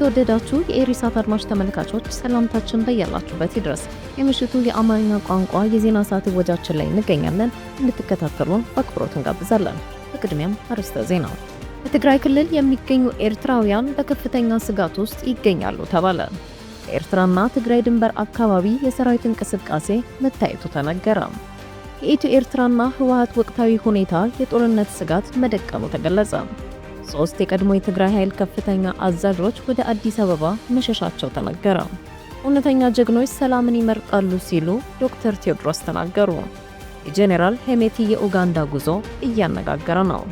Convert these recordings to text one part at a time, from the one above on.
የተወደዳችሁ የኤሪሳት አድማጭ ተመልካቾች ሰላምታችን በያላችሁበት ይድረስ። የምሽቱ የአማርኛ ቋንቋ የዜና ሰዓት ወጃችን ላይ እንገኛለን። እንድትከታተሉን በአክብሮት እንጋብዛለን። በቅድሚያም አርዕስተ ዜና። በትግራይ ክልል የሚገኙ ኤርትራውያን በከፍተኛ ስጋት ውስጥ ይገኛሉ ተባለ። በኤርትራና ትግራይ ድንበር አካባቢ የሰራዊት እንቅስቃሴ መታየቱ ተነገረ። የኢትዮ ኤርትራና ህወሓት ወቅታዊ ሁኔታ የጦርነት ስጋት መደቀኑ ተገለጸ። 3 የቀድሞ የትግራይ ኃይል ከፍተኛ አዛዦች ወደ አዲስ አበባ መሸሻቸው ተነገረ። እውነተኛ ጀግኖች ሰላምን ይመርጣሉ ሲሉ ዶክተር ቴዎድሮስ ተናገሩ። የጄኔራል ሄሜቲ የኡጋንዳ ጉዞ እያነጋገረ ነው።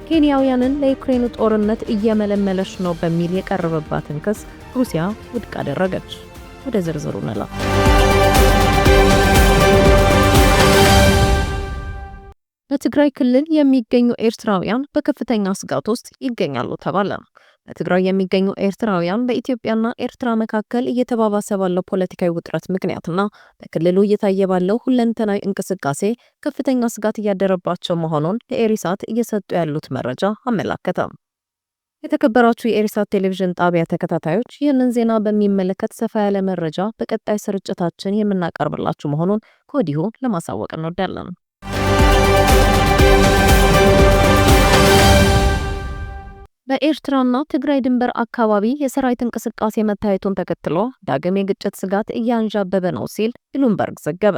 ኬንያውያንን ለዩክሬኑ ጦርነት እየመለመለች ነው በሚል የቀረበባትን ክስ ሩሲያ ውድቅ አደረገች። ወደ ዝርዝሩ እንለፍ። በትግራይ ክልል የሚገኙ ኤርትራውያን በከፍተኛ ስጋት ውስጥ ይገኛሉ ተባለ። በትግራይ የሚገኙ ኤርትራውያን በኢትዮጵያና ኤርትራ መካከል እየተባባሰ ባለው ፖለቲካዊ ውጥረት ምክንያትና በክልሉ እየታየ ባለው ሁለንተናዊ እንቅስቃሴ ከፍተኛ ስጋት እያደረባቸው መሆኑን ለኤሪሳት እየሰጡ ያሉት መረጃ አመላከተ። የተከበራችሁ የኤሪሳት ቴሌቪዥን ጣቢያ ተከታታዮች ይህንን ዜና በሚመለከት ሰፋ ያለ መረጃ በቀጣይ ስርጭታችን የምናቀርብላችሁ መሆኑን ከወዲሁ ለማሳወቅ እንወዳለን። በኤርትራና ትግራይ ድንበር አካባቢ የሰራዊት እንቅስቃሴ መታየቱን ተከትሎ ዳግም የግጭት ስጋት እያንዣበበ ነው ሲል ብሉምበርግ ዘገበ።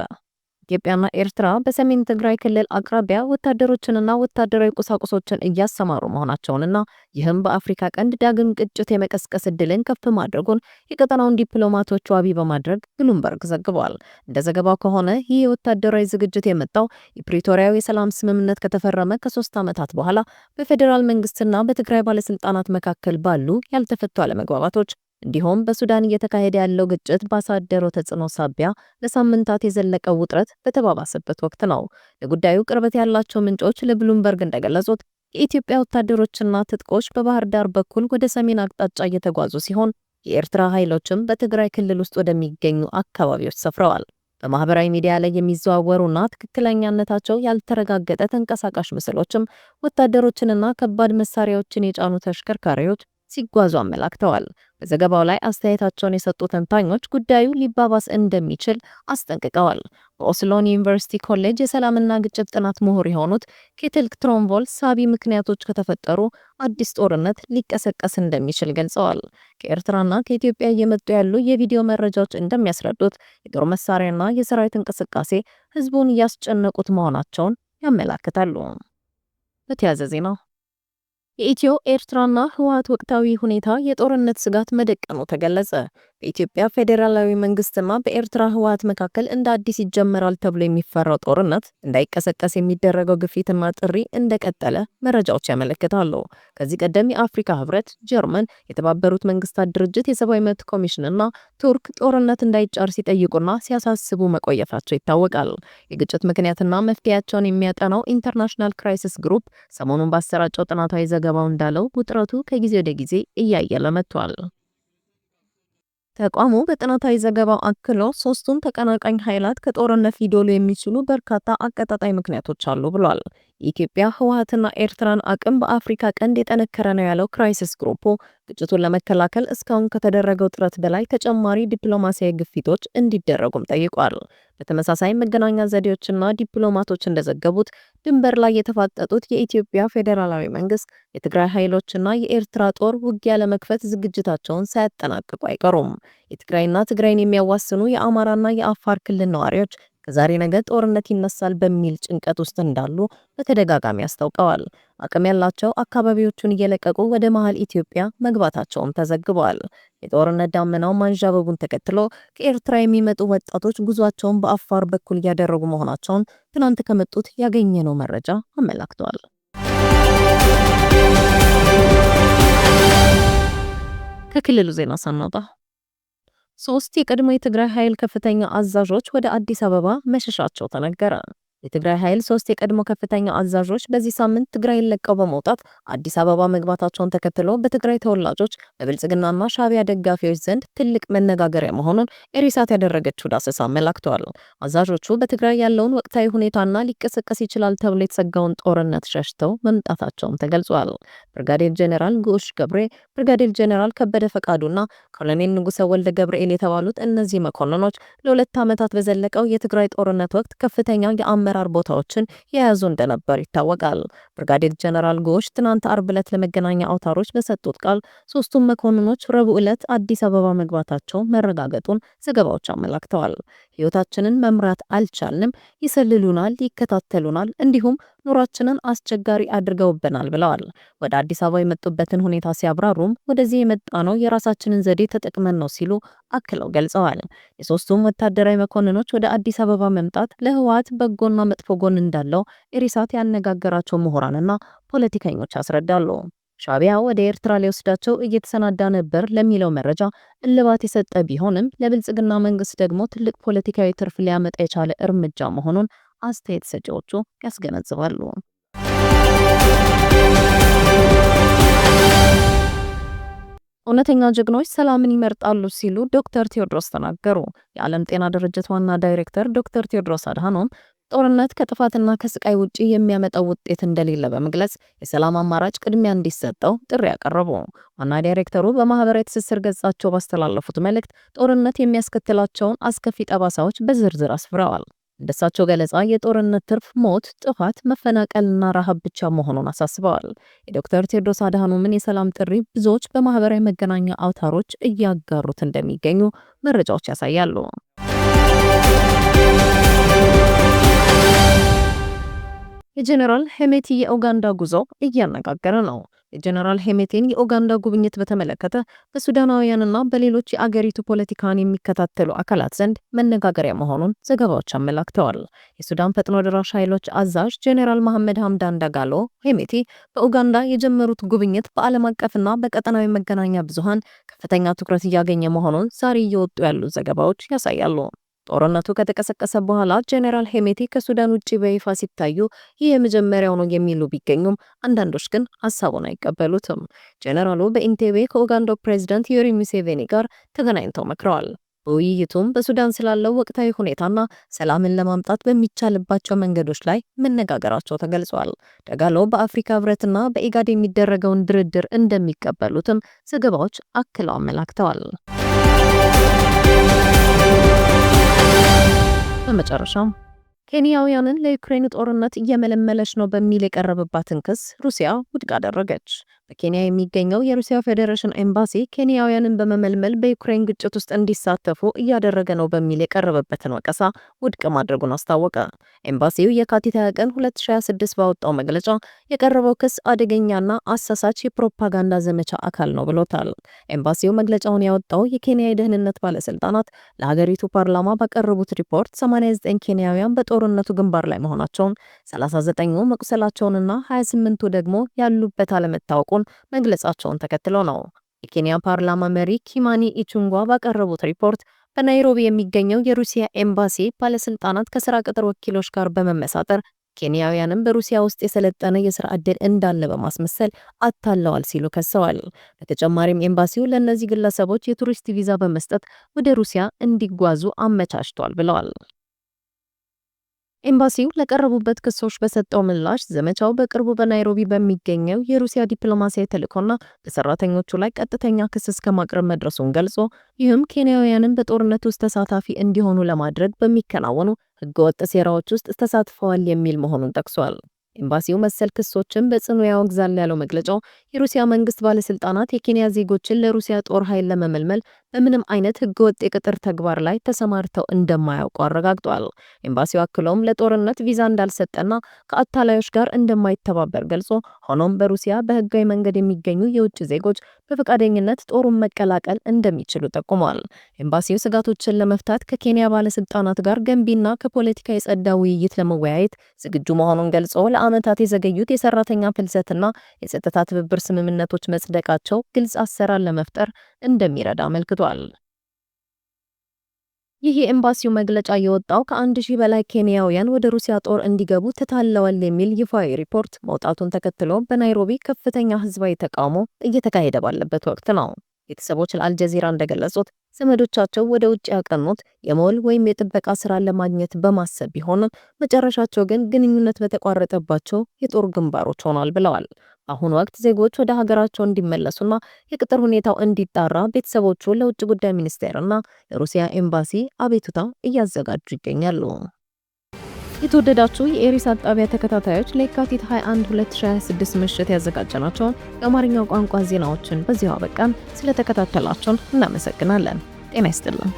ኢትዮጵያና ኤርትራ በሰሜን ትግራይ ክልል አቅራቢያ ወታደሮችንና ወታደራዊ ቁሳቁሶችን እያሰማሩ መሆናቸውንና ይህም በአፍሪካ ቀንድ ዳግም ግጭት የመቀስቀስ እድልን ከፍ ማድረጉን የቀጠናውን ዲፕሎማቶች ዋቢ በማድረግ ብሉምበርግ ዘግቧል። እንደ ዘገባው ከሆነ ይህ የወታደራዊ ዝግጅት የመጣው የፕሪቶሪያው የሰላም ስምምነት ከተፈረመ ከ3 ዓመታት በኋላ በፌዴራል መንግስትና በትግራይ ባለስልጣናት መካከል ባሉ ያልተፈቱ አለመግባባቶች እንዲሁም በሱዳን እየተካሄደ ያለው ግጭት ባሳደረው ተጽዕኖ ሳቢያ ለሳምንታት የዘለቀው ውጥረት በተባባሰበት ወቅት ነው። ለጉዳዩ ቅርበት ያላቸው ምንጮች ለብሉምበርግ እንደገለጹት የኢትዮጵያ ወታደሮችና ትጥቆች በባህር ዳር በኩል ወደ ሰሜን አቅጣጫ እየተጓዙ ሲሆን የኤርትራ ኃይሎችም በትግራይ ክልል ውስጥ ወደሚገኙ አካባቢዎች ሰፍረዋል። በማህበራዊ ሚዲያ ላይ የሚዘዋወሩና ትክክለኛነታቸው ያልተረጋገጠ ተንቀሳቃሽ ምስሎችም ወታደሮችንና ከባድ መሳሪያዎችን የጫኑ ተሽከርካሪዎች ሲጓዙ አመላክተዋል። በዘገባው ላይ አስተያየታቸውን የሰጡ ተንታኞች ጉዳዩ ሊባባስ እንደሚችል አስጠንቅቀዋል። በኦስሎን ዩኒቨርሲቲ ኮሌጅ የሰላምና ግጭት ጥናት ምሁር የሆኑት ኬትል ትሮምቮል ሳቢ ምክንያቶች ከተፈጠሩ አዲስ ጦርነት ሊቀሰቀስ እንደሚችል ገልጸዋል። ከኤርትራና ከኢትዮጵያ እየመጡ ያሉ የቪዲዮ መረጃዎች እንደሚያስረዱት የጦር መሳሪያና የሰራዊት እንቅስቃሴ ህዝቡን እያስጨነቁት መሆናቸውን ያመላክታሉ። በተያያዘ ዜና የኢትዮ ኤርትራና ህወሓት ወቅታዊ ሁኔታ የጦርነት ስጋት መደቀኑ ተገለጸ። በኢትዮጵያ ፌዴራላዊ መንግስትና በኤርትራ ህወሓት መካከል እንደ አዲስ ይጀመራል ተብሎ የሚፈራው ጦርነት እንዳይቀሰቀስ የሚደረገው ግፊትና ጥሪ እንደቀጠለ መረጃዎች ያመለክታሉ። ከዚህ ቀደም የአፍሪካ ህብረት፣ ጀርመን፣ የተባበሩት መንግስታት ድርጅት የሰብአዊ መብት ኮሚሽንና ቱርክ ጦርነት እንዳይጫር ሲጠይቁና ሲያሳስቡ መቆየታቸው ይታወቃል። የግጭት ምክንያትና መፍትሄያቸውን የሚያጠናው ኢንተርናሽናል ክራይሲስ ግሩፕ ሰሞኑን ባሰራጨው ጥናታዊ ዘገባው እንዳለው ውጥረቱ ከጊዜ ወደ ጊዜ እያየለ መጥቷል። ተቋሙ በጥናታዊ ዘገባው አክሎ 3ቱም ተቀናቃኝ ኃይላት ከጦርነት ሊዶሉ የሚችሉ በርካታ አቀጣጣይ ምክንያቶች አሉ ብሏል። የኢትዮጵያ ህወሓትና ኤርትራን አቅም በአፍሪካ ቀንድ የጠነከረ ነው ያለው ክራይሲስ ግሩፕ ግጭቱን ለመከላከል እስካሁን ከተደረገው ጥረት በላይ ተጨማሪ ዲፕሎማሲያዊ ግፊቶች እንዲደረጉም ጠይቋል። በተመሳሳይ መገናኛ ዘዴዎችና ዲፕሎማቶች እንደዘገቡት ድንበር ላይ የተፋጠጡት የኢትዮጵያ ፌዴራላዊ መንግስት፣ የትግራይ ኃይሎችና የኤርትራ ጦር ውጊያ ለመክፈት ዝግጅታቸውን ሳያጠናቅቁ አይቀሩም። የትግራይና ትግራይን የሚያዋስኑ የአማራና የአፋር ክልል ነዋሪዎች ከዛሬ ነገ ጦርነት ይነሳል በሚል ጭንቀት ውስጥ እንዳሉ በተደጋጋሚ አስታውቀዋል። አቅም ያላቸው አካባቢዎቹን እየለቀቁ ወደ መሃል ኢትዮጵያ መግባታቸውም ተዘግቧል። የጦርነት ዳመናው ማንዣበቡን ተከትሎ ከኤርትራ የሚመጡ ወጣቶች ጉዟቸውን በአፋር በኩል እያደረጉ መሆናቸውን ትናንት ከመጡት ያገኘነው መረጃ አመላክቷል። ከክልሉ ዜና ሳንወጣ 3 የቀድሞ የትግራይ ኃይል ከፍተኛ አዛዦች ወደ አዲስ አበባ መሸሻቸው ተነገረ። የትግራይ ኃይል 3 የቀድሞ ከፍተኛ አዛዦች በዚህ ሳምንት ትግራይን ለቀው በመውጣት አዲስ አበባ መግባታቸውን ተከትሎ በትግራይ ተወላጆች በብልጽግናና ሻዕቢያ ደጋፊዎች ዘንድ ትልቅ መነጋገሪያ መሆኑን ኤሪሳት ያደረገችው ዳሰሳ አመላክተዋል። አዛዦቹ በትግራይ ያለውን ወቅታዊ ሁኔታና ሊቀሰቀስ ይችላል ተብሎ የተሰጋውን ጦርነት ሸሽተው መምጣታቸውም ተገልጿል። ብርጋዴር ጄኔራል ጉሽ ገብሬ፣ ብርጋዴር ጄኔራል ከበደ ፈቃዱና ኮሎኔል ንጉሰ ወልደ ገብርኤል የተባሉት እነዚህ መኮንኖች ለ2 ዓመታት በዘለቀው የትግራይ ጦርነት ወቅት ከፍተኛ የአመራር ቦታዎችን የያዙ እንደነበር ይታወቃል። ብርጋዴር ጄኔራል ጎሽ ትናንት አርብ ዕለት ለመገናኛ አውታሮች በሰጡት ቃል ሶስቱም መኮንኖች ረቡዕ ዕለት አዲስ አበባ መግባታቸው መረጋገጡን ዘገባዎች አመላክተዋል። ህይወታችንን መምራት አልቻልንም፣ ይሰልሉናል፣ ይከታተሉናል፣ እንዲሁም ኑሯችንን አስቸጋሪ አድርገውብናል ብለዋል። ወደ አዲስ አበባ የመጡበትን ሁኔታ ሲያብራሩም ወደዚህ የመጣ ነው የራሳችንን ዘዴ ተጠቅመን ነው ሲሉ አክለው ገልጸዋል። የሶስቱም ወታደራዊ መኮንኖች ወደ አዲስ አበባ መምጣት ለህወሓት በጎና መጥፎ ጎን እንዳለው ኤሪሳት ያነጋገራቸው ምሁራንና ፖለቲከኞች ያስረዳሉ። ሻዕቢያ ወደ ኤርትራ ሊወስዳቸው እየተሰናዳ ነበር ለሚለው መረጃ እልባት የሰጠ ቢሆንም ለብልጽግና መንግስት ደግሞ ትልቅ ፖለቲካዊ ትርፍ ሊያመጣ የቻለ እርምጃ መሆኑን አስተያየት ሰጪዎቹ ያስገነዝባሉ። እውነተኛ ጀግኖች ሰላምን ይመርጣሉ ሲሉ ዶክተር ቴዎድሮስ ተናገሩ። የዓለም ጤና ድርጅት ዋና ዳይሬክተር ዶክተር ቴዎድሮስ አድሃኖም ጦርነት ከጥፋትና ከስቃይ ውጪ የሚያመጣው ውጤት እንደሌለ በመግለጽ የሰላም አማራጭ ቅድሚያ እንዲሰጠው ጥሪ ያቀረቡ። ዋና ዳይሬክተሩ በማህበራዊ ትስስር ገጻቸው ባስተላለፉት መልእክት ጦርነት የሚያስከትላቸውን አስከፊ ጠባሳዎች በዝርዝር አስፍረዋል። እንደሳቸው ገለጻ የጦርነት ትርፍ ሞት፣ ጥፋት፣ መፈናቀልና ረሃብ ብቻ መሆኑን አሳስበዋል። የዶክተር ቴዎድሮስ አድሃኖምን የሰላም ጥሪ ብዙዎች በማህበራዊ መገናኛ አውታሮች እያጋሩት እንደሚገኙ መረጃዎች ያሳያሉ። የጀነራል ሄሜቲ የኡጋንዳ ጉዞ እያነጋገረ ነው። የጀነራል ሄሜቲን የኡጋንዳ ጉብኝት በተመለከተ በሱዳናውያንና በሌሎች የአገሪቱ ፖለቲካን የሚከታተሉ አካላት ዘንድ መነጋገሪያ መሆኑን ዘገባዎች አመላክተዋል። የሱዳን ፈጥኖ ደራሽ ኃይሎች አዛዥ ጀነራል መሐመድ ሐምዳን ዳጋሎ ሄሜቲ በኡጋንዳ የጀመሩት ጉብኝት በዓለም አቀፍና በቀጠናዊ መገናኛ ብዙሃን ከፍተኛ ትኩረት እያገኘ መሆኑን ዛሬ እየወጡ ያሉ ዘገባዎች ያሳያሉ። ጦርነቱ ከተቀሰቀሰ በኋላ ጀነራል ሄሜቲ ከሱዳን ውጪ በይፋ ሲታዩ ይህ የመጀመሪያው ነው የሚሉ ቢገኙም አንዳንዶች ግን ሐሳቡን አይቀበሉትም። ጀነራሉ በኢንቴቤ ከኡጋንዳው ፕሬዝዳንት ዮዌሪ ሙሴቬኒ ጋር ተገናኝተው መክረዋል። በውይይቱም በሱዳን ስላለው ወቅታዊ ሁኔታና ሰላምን ለማምጣት በሚቻልባቸው መንገዶች ላይ መነጋገራቸው ተገልጿል። ዳጋሎ በአፍሪካ ህብረትና በኢጋድ የሚደረገውን ድርድር እንደሚቀበሉትም ዘገባዎች አክለው አመላክተዋል። በመጨረሻም ኬንያውያንን ለዩክሬን ጦርነት እየመለመለች ነው በሚል የቀረበባትን ክስ ሩሲያ ውድቅ አደረገች። በኬንያ የሚገኘው የሩሲያ ፌዴሬሽን ኤምባሲ ኬንያውያንን በመመልመል በዩክሬን ግጭት ውስጥ እንዲሳተፉ እያደረገ ነው በሚል የቀረበበትን ወቀሳ ውድቅ ማድረጉን አስታወቀ። ኤምባሲው የካቲት 20 ቀን 2026 ባወጣው መግለጫ የቀረበው ክስ አደገኛና አሳሳች የፕሮፓጋንዳ ዘመቻ አካል ነው ብሎታል። ኤምባሲው መግለጫውን ያወጣው የኬንያ የደህንነት ባለስልጣናት ለሀገሪቱ ፓርላማ ባቀረቡት ሪፖርት 89 ኬንያውያን በጦርነቱ ግንባር ላይ መሆናቸውን፣ 39ኙ መቁሰላቸውንና 28ቱ ደግሞ ያሉበት አለመታወቁን መግለጻቸውን ተከትሎ ነው። የኬንያ ፓርላማ መሪ ኪማኒ ኢቹንጓ ባቀረቡት ሪፖርት በናይሮቢ የሚገኘው የሩሲያ ኤምባሲ ባለስልጣናት ከስራ ቅጥር ወኪሎች ጋር በመመሳጠር ኬንያውያንም በሩሲያ ውስጥ የሰለጠነ የስራ ዕድል እንዳለ በማስመሰል አታለዋል ሲሉ ከሰዋል። በተጨማሪም ኤምባሲው ለእነዚህ ግለሰቦች የቱሪስት ቪዛ በመስጠት ወደ ሩሲያ እንዲጓዙ አመቻችቷል ብለዋል። ኤምባሲው ለቀረቡበት ክሶች በሰጠው ምላሽ ዘመቻው በቅርቡ በናይሮቢ በሚገኘው የሩሲያ ዲፕሎማሲያዊ ተልእኮና በሰራተኞቹ ላይ ቀጥተኛ ክስ እስከ ማቅረብ መድረሱን ገልጾ ይህም ኬንያውያንን በጦርነት ውስጥ ተሳታፊ እንዲሆኑ ለማድረግ በሚከናወኑ ህገወጥ ሴራዎች ውስጥ ተሳትፈዋል የሚል መሆኑን ጠቅሷል። ኤምባሲው መሰል ክሶችን በጽኑ ያወግዛል ያለው መግለጫው የሩሲያ መንግስት ባለስልጣናት የኬንያ ዜጎችን ለሩሲያ ጦር ኃይል ለመመልመል በምንም አይነት ህገወጥ የቅጥር ተግባር ላይ ተሰማርተው እንደማያውቁ አረጋግጧል። ኤምባሲው አክሎም ለጦርነት ቪዛ እንዳልሰጠና ከአታላዮች ጋር እንደማይተባበር ገልጾ ሆኖም በሩሲያ በህጋዊ መንገድ የሚገኙ የውጭ ዜጎች በፈቃደኝነት ጦሩን መቀላቀል እንደሚችሉ ጠቁሟል። ኤምባሲው ስጋቶችን ለመፍታት ከኬንያ ባለስልጣናት ጋር ገንቢና ከፖለቲካ የጸዳ ውይይት ለመወያየት ዝግጁ መሆኑን ገልጾ ለዓመታት የዘገዩት የሰራተኛ ፍልሰትና የጸጥታ ትብብር ስምምነቶች መጽደቃቸው ግልጽ አሰራር ለመፍጠር እንደሚረዳ አመልክቷል። ይህ የኤምባሲው መግለጫ የወጣው ከ1000 በላይ ኬንያውያን ወደ ሩሲያ ጦር እንዲገቡ ተታለዋል የሚል ይፋዊ ሪፖርት መውጣቱን ተከትሎ በናይሮቢ ከፍተኛ ህዝባዊ ተቃውሞ እየተካሄደ ባለበት ወቅት ነው። ቤተሰቦች ለአልጀዚራ እንደገለጹት ዘመዶቻቸው ወደ ውጭ ያቀኑት የመወል ወይም የጥበቃ ስራ ለማግኘት በማሰብ ቢሆንም መጨረሻቸው ግን ግንኙነት በተቋረጠባቸው የጦር ግንባሮች ሆኗል ብለዋል። አሁን ወቅት ዜጎች ወደ ሀገራቸው እንዲመለሱና የቅጥር ሁኔታው እንዲጣራ ቤተሰቦቹ ለውጭ ጉዳይ ሚኒስቴርና ለሩሲያ ኤምባሲ አቤቱታ እያዘጋጁ ይገኛሉ። የተወደዳችሁ የኤሪሳ ጣቢያ ተከታታዮች ለየካቲት 21 2026 ምሽት ያዘጋጀናቸውን የአማርኛ ቋንቋ ዜናዎችን በዚሁ አበቃን። ስለተከታተላችሁን እናመሰግናለን። ጤና ይስጥልን።